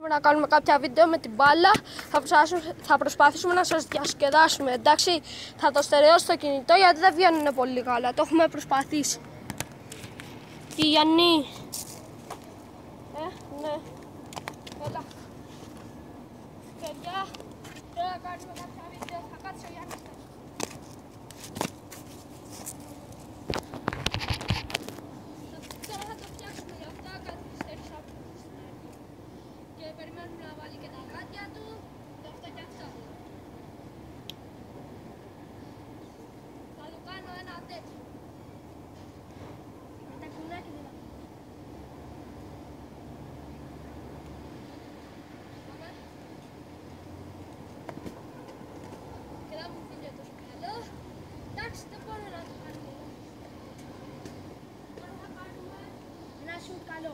Να κάνουμε κάποια βίντεο με την μπάλα, θα προσπαθήσουμε να σας διασκεδάσουμε, εντάξει. Θα το στερεώσω στο κινητό γιατί δεν βγαίνουν πολύ καλά, το έχουμε προσπαθήσει. Τι Γιάννη? Ναι. Έλα. Παιδιά, τώρα κάνουμε κάποια βίντεο, θα κάτσει ο Γιάννης. Τώρα θα το φτιάξουμε για αυτά, καθυστέρησα από την αρχή. Και περιμένουμε να βάλει και τα γάτια του, και αυτά και αυτά. Θα του κάνω ένα τέτοιο. Με τα κουνάκια δηλαδή. Πάμε. Και δεν μου φύγει τόσο καλό. Εντάξει, δεν μπορώ να το κάνουμε. Τώρα θα κάνουμε ένα σουτ καλό.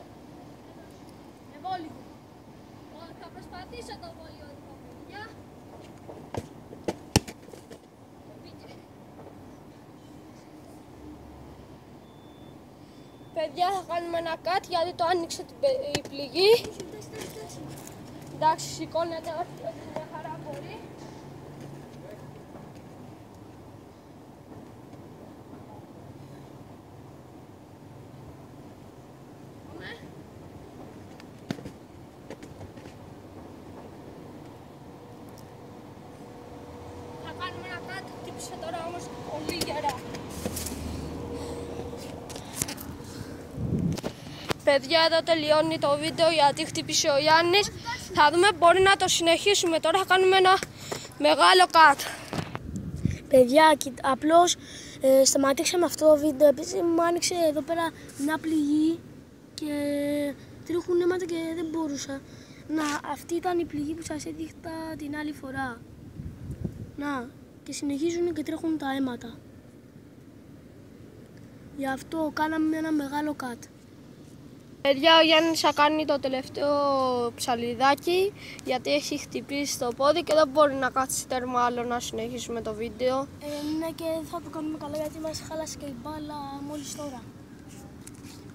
Με βόλυβο. Θα προσπαθήσω το βολιόδικο, παιδιά. Παιδιά, θα κάνουμε ένα cut γιατί το άνοιξε η πληγή. Εντάξει, σηκώνεται όχι μια χαρά μπορεί. Κάνουμε ένα cut, χτύπησε τώρα όμως πολύ γερά. Παιδιά, εδώ τελειώνει το βίντεο γιατί χτύπησε ο Γιάννης. Θα δούμε, μπορεί να το συνεχίσουμε. Τώρα θα κάνουμε ένα μεγάλο cut. Παιδιά, απλώς σταματήσαμε αυτό το βίντεο. Επίσης μου άνοιξε εδώ πέρα μια πληγή και τρίχουν αίματα και δεν μπορούσα. Να, αυτή ήταν η πληγή που σας έδειχτα την άλλη φορά. Να, και συνεχίζουν και τρέχουν τα αίματα. Γι' αυτό κάναμε ένα μεγάλο cut. Παιδιά, ο Γιάννης θα κάνει το τελευταίο ψαλιδάκι γιατί έχει χτυπήσει το πόδι και δεν μπορεί να κάτσει τέρμα άλλο να συνεχίσουμε το βίντεο. Ναι, και θα το κάνουμε καλά γιατί μας χάλασε και η μπάλα μόλις τώρα.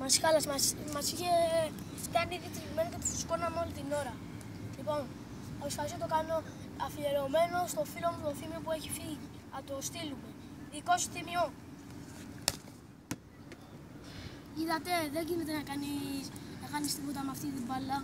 Μας χάλασε, μας είχε κάνει ήδη τριμμένο και το φουσκώναμε όλη την ώρα. Λοιπόν, θα προσπαθήσω να το κάνω αφιερωμένο στο φίλο μου το Θήμιο που έχει φύγει. Να το στείλουμε. Δικό σου Θήμιο. Είδατε, δεν γίνεται να κάνεις τίποτα με αυτή την μπάλα.